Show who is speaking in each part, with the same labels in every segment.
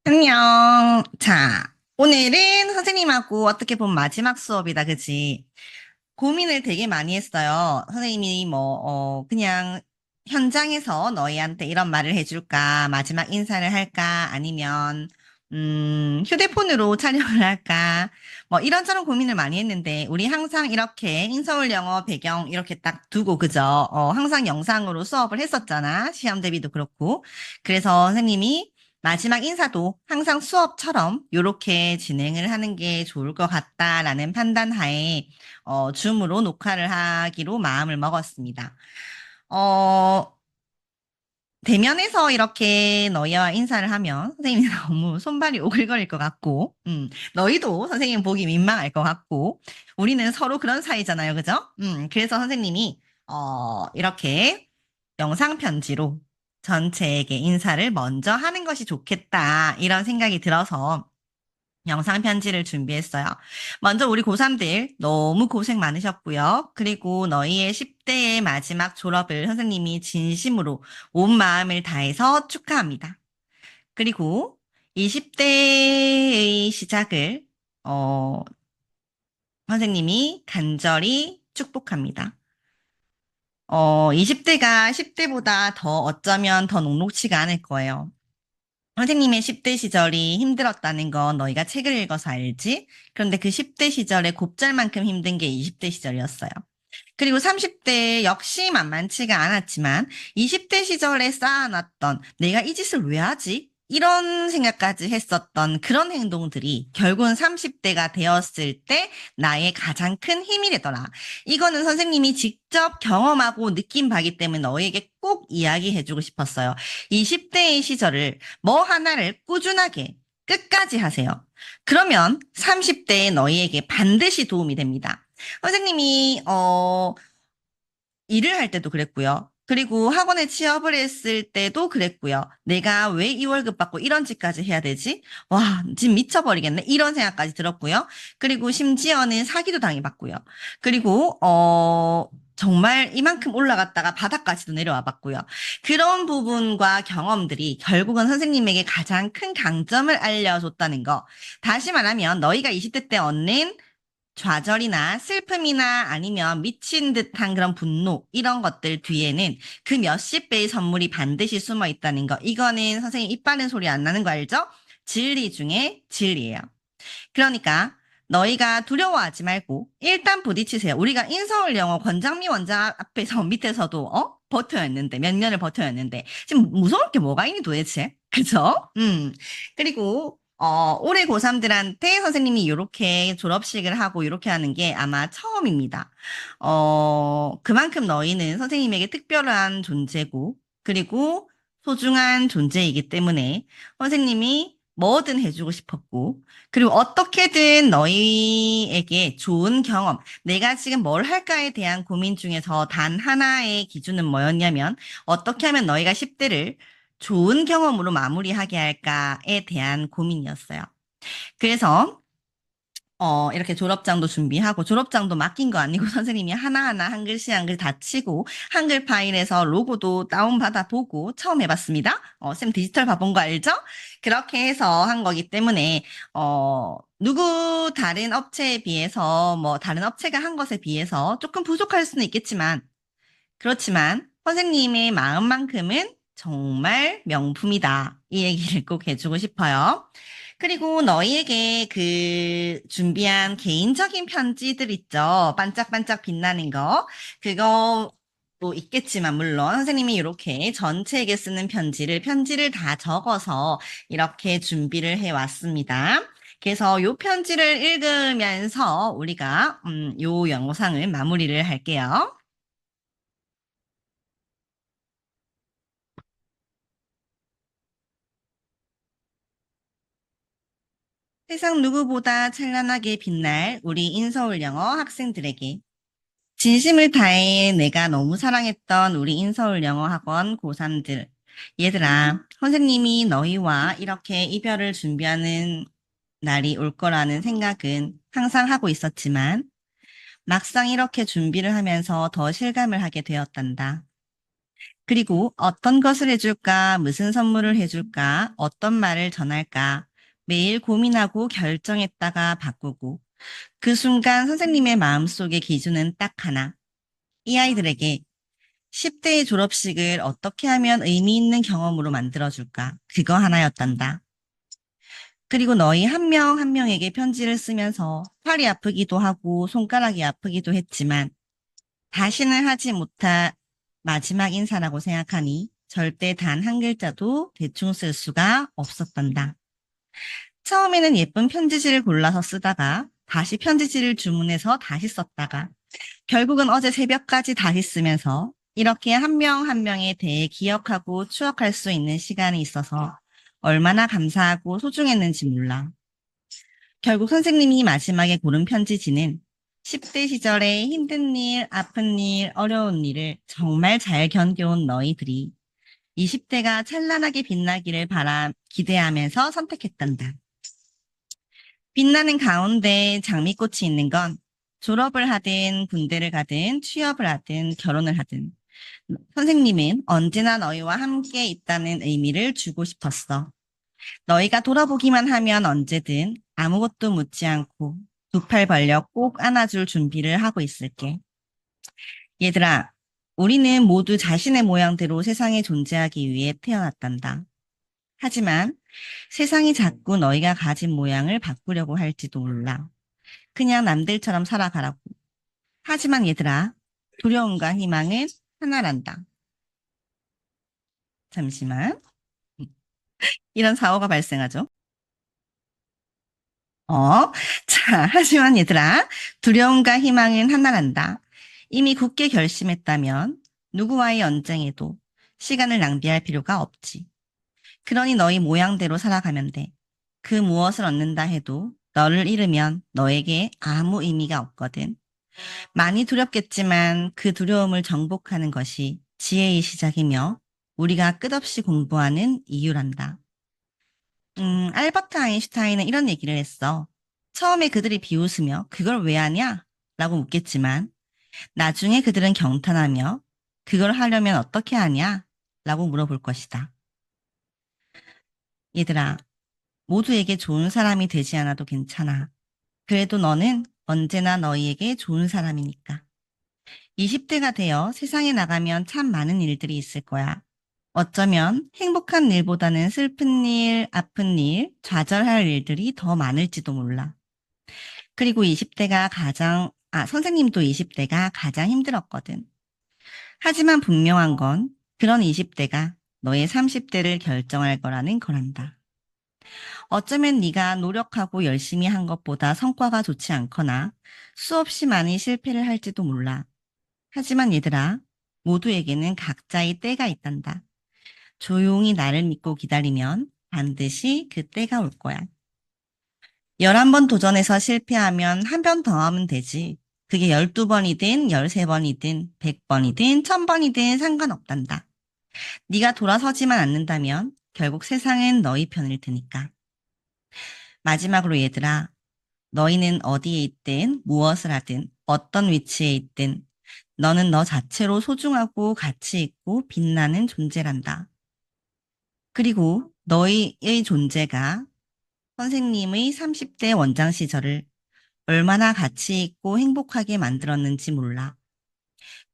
Speaker 1: 안녕. 자, 오늘은 선생님하고 어떻게 보면 마지막 수업이다, 그치? 고민을 되게 많이 했어요. 선생님이 그냥 현장에서 너희한테 이런 말을 해줄까? 마지막 인사를 할까? 아니면, 휴대폰으로 촬영을 할까? 뭐 이런저런 고민을 많이 했는데, 우리 항상 이렇게 인서울 영어 배경 이렇게 딱 두고, 그죠? 항상 영상으로 수업을 했었잖아. 시험 대비도 그렇고. 그래서 선생님이 마지막 인사도 항상 수업처럼 이렇게 진행을 하는 게 좋을 것 같다라는 판단 하에 줌으로 녹화를 하기로 마음을 먹었습니다. 어, 대면에서 이렇게 너희와 인사를 하면 선생님이 너무 손발이 오글거릴 것 같고, 너희도 선생님 보기 민망할 것 같고, 우리는 서로 그런 사이잖아요, 그죠? 그래서 선생님이, 이렇게 영상 편지로 전체에게 인사를 먼저 하는 것이 좋겠다, 이런 생각이 들어서 영상 편지를 준비했어요. 먼저 우리 고3들 너무 고생 많으셨고요. 그리고 너희의 10대의 마지막 졸업을 선생님이 진심으로 온 마음을 다해서 축하합니다. 그리고 20대의 시작을 어, 선생님이 간절히 축복합니다. 20대가 10대보다 더 어쩌면 더 녹록치가 않을 거예요. 선생님의 10대 시절이 힘들었다는 건 너희가 책을 읽어서 알지? 그런데 그 10대 시절에 곱절만큼 힘든 게 20대 시절이었어요. 그리고 30대 역시 만만치가 않았지만 20대 시절에 쌓아놨던 내가 이 짓을 왜 하지? 이런 생각까지 했었던 그런 행동들이 결국은 30대가 되었을 때 나의 가장 큰 힘이 되더라. 이거는 선생님이 직접 경험하고 느낀 바기 때문에 너에게 꼭 이야기해주고 싶었어요. 20대의 시절을 뭐 하나를 꾸준하게 끝까지 하세요. 그러면 30대의 너희에게 반드시 도움이 됩니다. 선생님이 일을 할 때도 그랬고요. 그리고 학원에 취업을 했을 때도 그랬고요. 내가 왜 이 월급 받고 이런 짓까지 해야 되지? 와, 지금 미쳐버리겠네. 이런 생각까지 들었고요. 그리고 심지어는 사기도 당해봤고요. 그리고, 정말 이만큼 올라갔다가 바닥까지도 내려와 봤고요. 그런 부분과 경험들이 결국은 선생님에게 가장 큰 강점을 알려줬다는 거. 다시 말하면 너희가 20대 때 얻는 좌절이나 슬픔이나 아니면 미친 듯한 그런 분노, 이런 것들 뒤에는 그 몇십 배의 선물이 반드시 숨어 있다는 거. 이거는 선생님 입 바른 소리 안 나는 거 알죠? 진리 중에 진리예요. 그러니까 너희가 두려워하지 말고 일단 부딪히세요. 우리가 인서울 영어 권장미 원장 앞에서 밑에서도 버텨야 했는데 몇 년을 버텨야 했는데 지금 무서울 게 뭐가 있니 도대체? 그죠? 그리고 올해 고3들한테 선생님이 이렇게 졸업식을 하고 이렇게 하는 게 아마 처음입니다. 그만큼 너희는 선생님에게 특별한 존재고 그리고 소중한 존재이기 때문에 선생님이 뭐든 해주고 싶었고 그리고 어떻게든 너희에게 좋은 경험, 내가 지금 뭘 할까에 대한 고민 중에서 단 하나의 기준은 뭐였냐면, 어떻게 하면 너희가 10대를 좋은 경험으로 마무리하게 할까에 대한 고민이었어요. 그래서 이렇게 졸업장도 준비하고, 졸업장도 맡긴 거 아니고 선생님이 하나하나 한 글씨 한 글 다 치고, 한글 파일에서 로고도 다운받아 보고 처음 해봤습니다. 쌤 디지털 봐본 거 알죠? 그렇게 해서 한 거기 때문에, 누구 다른 업체에 비해서, 뭐, 다른 업체가 한 것에 비해서 조금 부족할 수는 있겠지만, 그렇지만 선생님의 마음만큼은 정말 명품이다. 이 얘기를 꼭 해주고 싶어요. 그리고 너희에게 그 준비한 개인적인 편지들 있죠. 반짝반짝 빛나는 거. 그거도 있겠지만 물론 선생님이 이렇게 전체에게 쓰는 편지를 다 적어서 이렇게 준비를 해 왔습니다. 그래서 요 편지를 읽으면서 우리가 요 영상을 마무리를 할게요. 세상 누구보다 찬란하게 빛날 우리 인서울 영어 학생들에게 진심을 다해 내가 너무 사랑했던 우리 인서울 영어 학원 고3들. 얘들아, 선생님이 너희와 이렇게 이별을 준비하는 날이 올 거라는 생각은 항상 하고 있었지만 막상 이렇게 준비를 하면서 더 실감을 하게 되었단다. 그리고 어떤 것을 해줄까, 무슨 선물을 해줄까, 어떤 말을 전할까, 매일 고민하고 결정했다가 바꾸고, 그 순간 선생님의 마음속의 기준은 딱 하나. 이 아이들에게 10대의 졸업식을 어떻게 하면 의미 있는 경험으로 만들어줄까? 그거 하나였단다. 그리고 너희 한 명 한 명에게 편지를 쓰면서 팔이 아프기도 하고 손가락이 아프기도 했지만 다시는 하지 못할 마지막 인사라고 생각하니 절대 단 한 글자도 대충 쓸 수가 없었단다. 처음에는 예쁜 편지지를 골라서 쓰다가 다시 편지지를 주문해서 다시 썼다가 결국은 어제 새벽까지 다시 쓰면서 이렇게 한 명 한 명에 대해 기억하고 추억할 수 있는 시간이 있어서 얼마나 감사하고 소중했는지 몰라. 결국 선생님이 마지막에 고른 편지지는 10대 시절에 힘든 일, 아픈 일, 어려운 일을 정말 잘 견뎌온 너희들이 20대가 찬란하게 빛나기를 기대하면서 선택했단다. 빛나는 가운데 장미꽃이 있는 건 졸업을 하든 군대를 가든 취업을 하든 결혼을 하든 선생님은 언제나 너희와 함께 있다는 의미를 주고 싶었어. 너희가 돌아보기만 하면 언제든 아무것도 묻지 않고 두 팔 벌려 꼭 안아줄 준비를 하고 있을게. 얘들아, 우리는 모두 자신의 모양대로 세상에 존재하기 위해 태어났단다. 하지만 세상이 자꾸 너희가 가진 모양을 바꾸려고 할지도 몰라. 그냥 남들처럼 살아가라고. 하지만 얘들아, 두려움과 희망은 하나란다. 잠시만. 이런 사고가 발생하죠. 자, 하지만 얘들아, 두려움과 희망은 하나란다. 이미 굳게 결심했다면 누구와의 언쟁에도 시간을 낭비할 필요가 없지. 그러니 너희 모양대로 살아가면 돼. 그 무엇을 얻는다 해도 너를 잃으면 너에게 아무 의미가 없거든. 많이 두렵겠지만 그 두려움을 정복하는 것이 지혜의 시작이며 우리가 끝없이 공부하는 이유란다. 알버트 아인슈타인은 이런 얘기를 했어. 처음에 그들이 비웃으며 그걸 왜 하냐? 라고 묻겠지만 나중에 그들은 경탄하며 그걸 하려면 어떻게 하냐? 라고 물어볼 것이다. 얘들아, 모두에게 좋은 사람이 되지 않아도 괜찮아. 그래도 너는 언제나 너희에게 좋은 사람이니까. 20대가 되어 세상에 나가면 참 많은 일들이 있을 거야. 어쩌면 행복한 일보다는 슬픈 일, 아픈 일, 좌절할 일들이 더 많을지도 몰라. 그리고 선생님도 20대가 가장 힘들었거든. 하지만 분명한 건 그런 20대가 너의 30대를 결정할 거라는 거란다. 어쩌면 네가 노력하고 열심히 한 것보다 성과가 좋지 않거나 수없이 많이 실패를 할지도 몰라. 하지만 얘들아, 모두에게는 각자의 때가 있단다. 조용히 나를 믿고 기다리면 반드시 그 때가 올 거야. 11번 도전해서 실패하면 한 번 더 하면 되지. 그게 12번이든 13번이든 100번이든 1000번이든 상관없단다. 네가 돌아서지만 않는다면 결국 세상은 너희 편일 테니까. 마지막으로 얘들아, 너희는 어디에 있든 무엇을 하든 어떤 위치에 있든 너는 너 자체로 소중하고 가치 있고 빛나는 존재란다. 그리고 너희의 존재가 선생님의 30대 원장 시절을 얼마나 가치 있고 행복하게 만들었는지 몰라.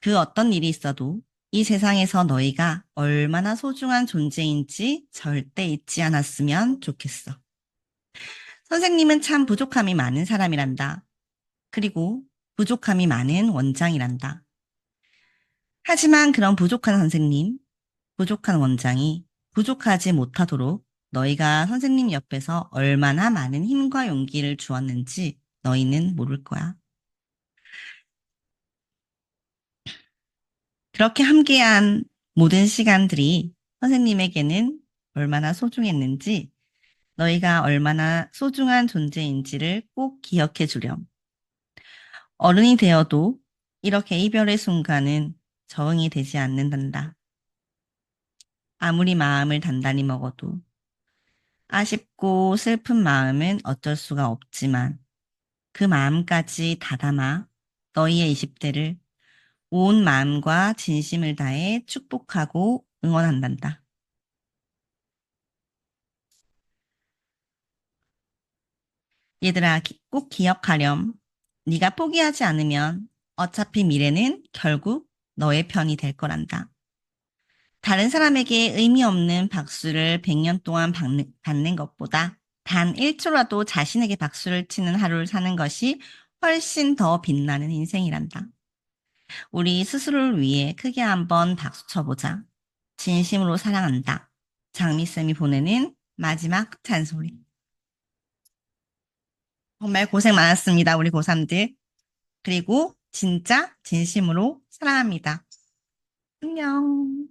Speaker 1: 그 어떤 일이 있어도 이 세상에서 너희가 얼마나 소중한 존재인지 절대 잊지 않았으면 좋겠어. 선생님은 참 부족함이 많은 사람이란다. 그리고 부족함이 많은 원장이란다. 하지만 그런 부족한 선생님, 부족한 원장이 부족하지 못하도록 너희가 선생님 옆에서 얼마나 많은 힘과 용기를 주었는지 너희는 모를 거야. 그렇게 함께한 모든 시간들이 선생님에게는 얼마나 소중했는지 너희가 얼마나 소중한 존재인지를 꼭 기억해 주렴. 어른이 되어도 이렇게 이별의 순간은 적응이 되지 않는단다. 아무리 마음을 단단히 먹어도 아쉽고 슬픈 마음은 어쩔 수가 없지만 그 마음까지 다담아 너희의 20대를 온 마음과 진심을 다해 축복하고 응원한단다. 얘들아, 꼭 기억하렴. 네가 포기하지 않으면 어차피 미래는 결국 너의 편이 될 거란다. 다른 사람에게 의미 없는 박수를 100년 동안 받는 것보다 단 1초라도 자신에게 박수를 치는 하루를 사는 것이 훨씬 더 빛나는 인생이란다. 우리 스스로를 위해 크게 한번 박수 쳐보자. 진심으로 사랑한다. 장미쌤이 보내는 마지막 잔소리. 정말 고생 많았습니다, 우리 고3들. 그리고 진짜 진심으로 사랑합니다. 안녕.